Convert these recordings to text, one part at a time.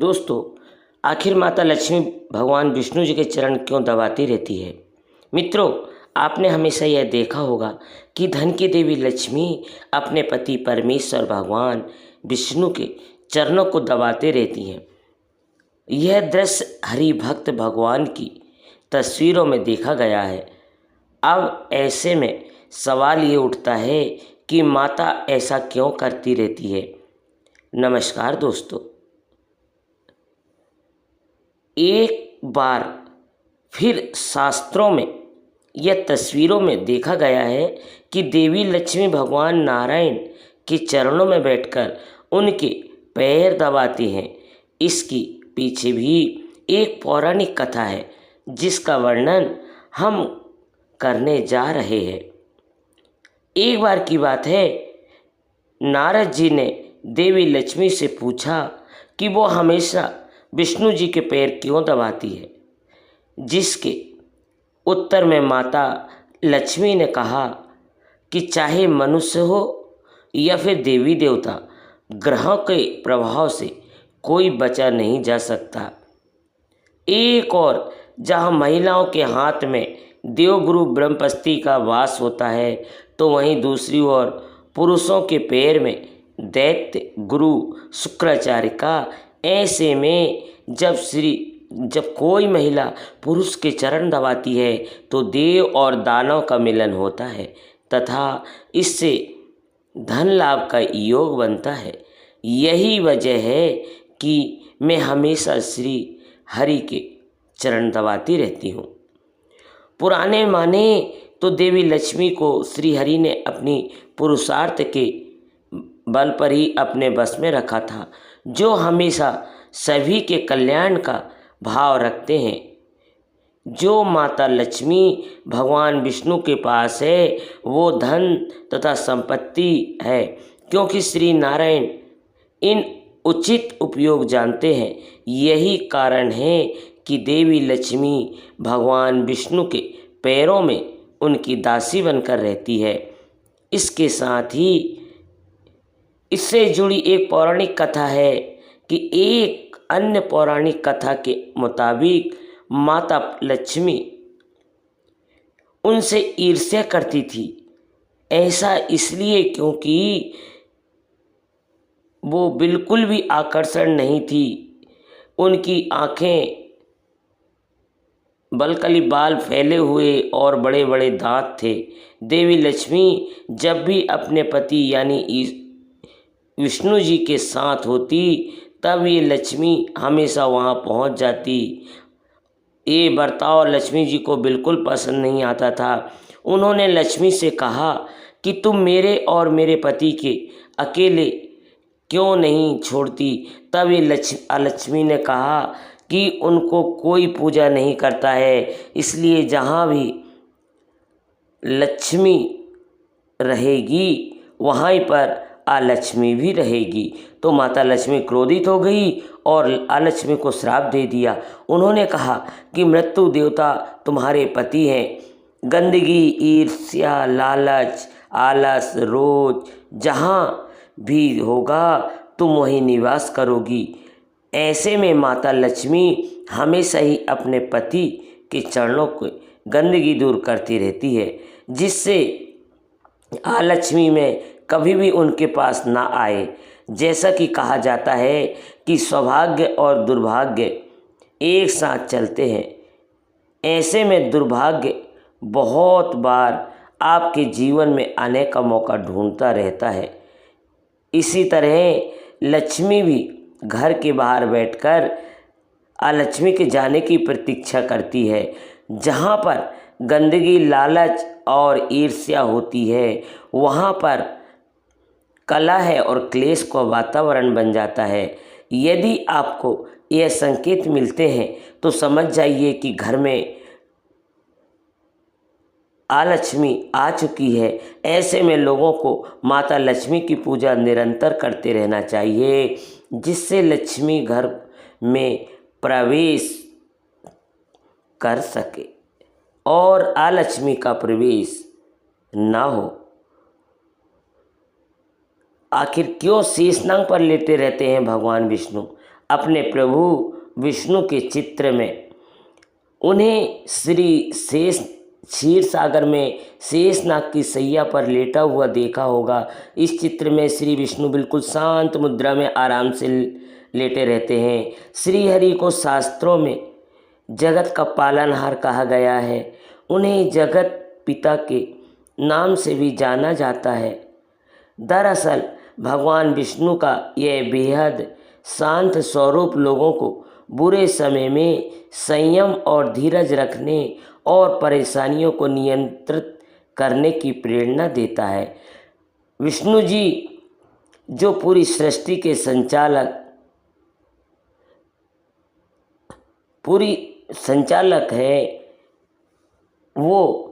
दोस्तों, आखिर माता लक्ष्मी भगवान विष्णु जी के चरण क्यों दबाती रहती है? मित्रों, आपने हमेशा यह देखा होगा कि धन की देवी लक्ष्मी अपने पति परमेश्वर भगवान विष्णु के चरणों को दबाते रहती हैं। यह दृश्य हरि भक्त भगवान की तस्वीरों में देखा गया है। अब ऐसे में सवाल ये उठता है कि माता ऐसा क्यों करती रहती है? नमस्कार दोस्तों, एक बार फिर शास्त्रों में यह तस्वीरों में देखा गया है कि देवी लक्ष्मी भगवान नारायण के चरणों में बैठकर उनके पैर दबाती हैं। इसकी पीछे भी एक पौराणिक कथा है जिसका वर्णन हम करने जा रहे हैं। एक बार की बात है, नारद जी ने देवी लक्ष्मी से पूछा कि वो हमेशा विष्णु जी के पैर क्यों दबाती है, जिसके उत्तर में माता लक्ष्मी ने कहा कि चाहे मनुष्य हो या फिर देवी देवता, ग्रहों के प्रभाव से कोई बचा नहीं जा सकता। एक और जहाँ महिलाओं के हाथ में देवगुरु बृहस्पति का वास होता है, तो वहीं दूसरी ओर पुरुषों के पैर में दैत्य गुरु शुक्राचार्य का। ऐसे में जब कोई महिला पुरुष के चरण दबाती है तो देव और दानव का मिलन होता है तथा इससे धन लाभ का योग बनता है। यही वजह है कि मैं हमेशा श्री हरि के चरण दबाती रहती हूँ। पुराने माने तो देवी लक्ष्मी को श्री हरि ने अपनी पुरुषार्थ के बल पर ही अपने बस में रखा था, जो हमेशा सभी के कल्याण का भाव रखते हैं। जो माता लक्ष्मी भगवान विष्णु के पास है वो धन तथा संपत्ति है, क्योंकि श्री नारायण इन उचित उपयोग जानते हैं। यही कारण है कि देवी लक्ष्मी भगवान विष्णु के पैरों में उनकी दासी बनकर रहती है। इसके साथ ही इससे जुड़ी एक पौराणिक कथा है कि एक अन्य पौराणिक कथा के मुताबिक माता लक्ष्मी उनसे ईर्ष्या करती थी। ऐसा इसलिए क्योंकि वो बिल्कुल भी आकर्षण नहीं थी। उनकी आँखें बलकली बाल फैले हुए और बड़े बड़े दांत थे। देवी लक्ष्मी जब भी अपने पति यानी विष्णु जी के साथ होती, तब ये लक्ष्मी हमेशा वहाँ पहुँच जाती। ये बर्ताव लक्ष्मी जी को बिल्कुल पसंद नहीं आता था। उन्होंने लक्ष्मी से कहा कि तुम मेरे और मेरे पति के अकेले क्यों नहीं छोड़ती। तब ये लक्ष्मी ने कहा कि उनको कोई पूजा नहीं करता है, इसलिए जहाँ भी लक्ष्मी रहेगी वहीं पर अलक्ष्मी भी रहेगी। तो माता लक्ष्मी क्रोधित हो गई और अलक्ष्मी को श्राप दे दिया। उन्होंने कहा कि मृत्यु देवता तुम्हारे पति हैं। गंदगी, ईर्ष्या, लालच, आलस, रोज जहाँ भी होगा तुम वहीं निवास करोगी। ऐसे में माता लक्ष्मी हमेशा ही अपने पति के चरणों को गंदगी दूर करती रहती है, जिससे अलक्ष्मी में कभी भी उनके पास ना आए। जैसा कि कहा जाता है कि सौभाग्य और दुर्भाग्य एक साथ चलते हैं। ऐसे में दुर्भाग्य बहुत बार आपके जीवन में आने का मौका ढूंढता रहता है। इसी तरह लक्ष्मी भी घर के बाहर बैठकर अलक्ष्मी के जाने की प्रतीक्षा करती है। जहाँ पर गंदगी, लालच और ईर्ष्या होती है, वहाँ पर कलह है और क्लेश का वातावरण बन जाता है। यदि आपको यह संकेत मिलते हैं तो समझ जाइए कि घर में अलक्ष्मी आ चुकी है। ऐसे में लोगों को माता लक्ष्मी की पूजा निरंतर करते रहना चाहिए, जिससे लक्ष्मी घर में प्रवेश कर सके और अलक्ष्मी का प्रवेश ना हो। आखिर क्यों शेषनाग पर लेटे रहते हैं भगवान विष्णु? अपने प्रभु विष्णु के चित्र में उन्हें श्री शेष क्षीर सागर में शेषनाग की सैया पर लेटा हुआ देखा होगा। इस चित्र में श्री विष्णु बिल्कुल शांत मुद्रा में आराम से लेटे रहते हैं। श्री हरि को शास्त्रों में जगत का पालनहार कहा गया है। उन्हें जगत पिता के नाम से भी जाना जाता है। दरअसल भगवान विष्णु का यह बेहद शांत स्वरूप लोगों को बुरे समय में संयम और धीरज रखने और परेशानियों को नियंत्रित करने की प्रेरणा देता है। विष्णु जी जो पूरी सृष्टि के संचालक है, वो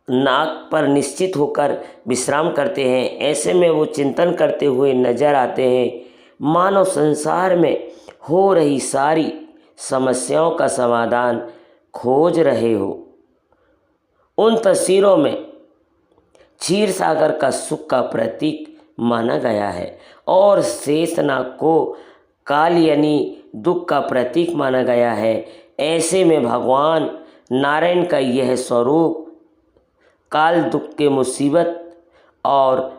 नाग पर निश्चित होकर विश्राम करते हैं। ऐसे में वो चिंतन करते हुए नजर आते हैं, मानव संसार में हो रही सारी समस्याओं का समाधान खोज रहे हो। उन तस्वीरों में क्षीर सागर का सुख का प्रतीक माना गया है और शेषनाग को काल यानी दुख का प्रतीक माना गया है। ऐसे में भगवान नारायण का यह स्वरूप काल दुख के मुसीबत और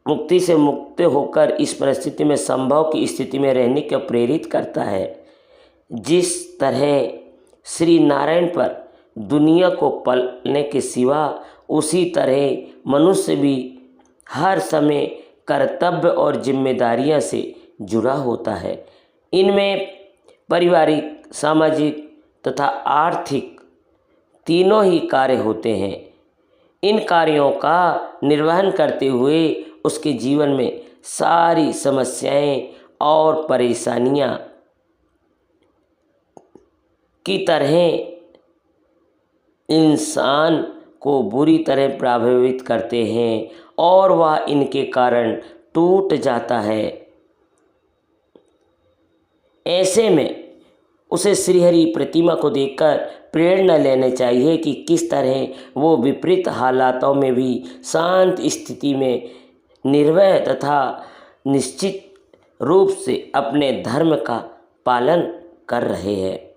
मुक्ति से मुक्त होकर इस परिस्थिति में संभव की स्थिति में रहने को प्रेरित करता है। जिस तरह श्री नारायण पर दुनिया को पलने के सिवा उसी तरह मनुष्य भी हर समय कर्तव्य और जिम्मेदारियां से जुड़ा होता है। इनमें पारिवारिक, सामाजिक तथा आर्थिक तीनों ही कार्य होते हैं। इन कार्यों का निर्वहन करते हुए उसके जीवन में सारी समस्याएं और परेशानियां की तरह इंसान को बुरी तरह प्रभावित करते हैं और वह इनके कारण टूट जाता है। ऐसे में उसे श्रीहरि प्रतिमा को देखकर प्रेरणा लेना चाहिए कि किस तरह वो विपरीत हालातों में भी शांत स्थिति में निर्भय तथा निश्चित रूप से अपने धर्म का पालन कर रहे हैं।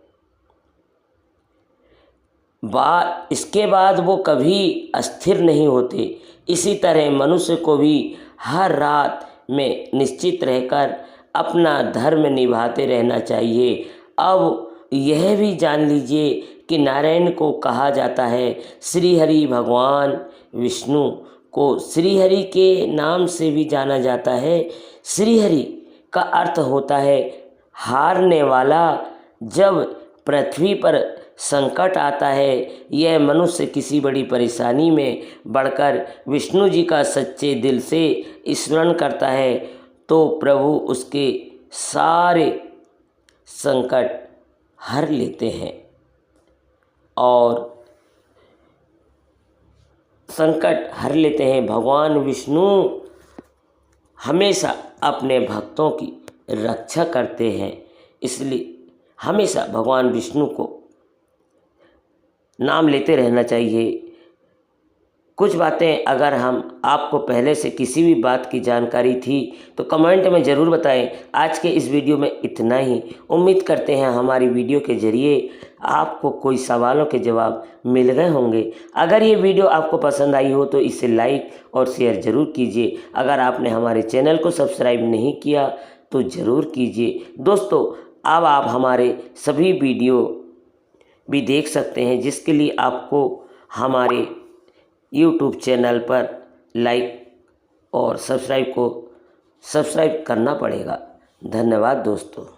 इसके बाद वो कभी अस्थिर नहीं होते। इसी तरह मनुष्य को भी हर रात में निश्चित रहकर अपना धर्म निभाते रहना चाहिए। अब यह भी जान लीजिए कि नारायण को कहा जाता है श्रीहरि। भगवान विष्णु को श्रीहरि के नाम से भी जाना जाता है। श्रीहरि का अर्थ होता है हारने वाला। जब पृथ्वी पर संकट आता है, यह मनुष्य किसी बड़ी परेशानी में बढ़कर विष्णु जी का सच्चे दिल से स्मरण करता है तो प्रभु उसके सारे संकट हर लेते हैं भगवान विष्णु हमेशा अपने भक्तों की रक्षा करते हैं। इसलिए हमेशा भगवान विष्णु को नाम लेते रहना चाहिए। कुछ बातें अगर हम आपको पहले से किसी भी बात की जानकारी थी तो कमेंट में ज़रूर बताएं। आज के इस वीडियो में इतना ही। उम्मीद करते हैं हमारी वीडियो के ज़रिए आपको कोई सवालों के जवाब मिल गए होंगे। अगर ये वीडियो आपको पसंद आई हो तो इसे लाइक और शेयर ज़रूर कीजिए। अगर आपने हमारे चैनल को सब्सक्राइब नहीं किया तो ज़रूर कीजिए। दोस्तों, अब आप हमारे सभी वीडियो भी देख सकते हैं, जिसके लिए आपको हमारे YouTube चैनल पर लाइक और सब्सक्राइब करना पड़ेगा। धन्यवाद दोस्तों।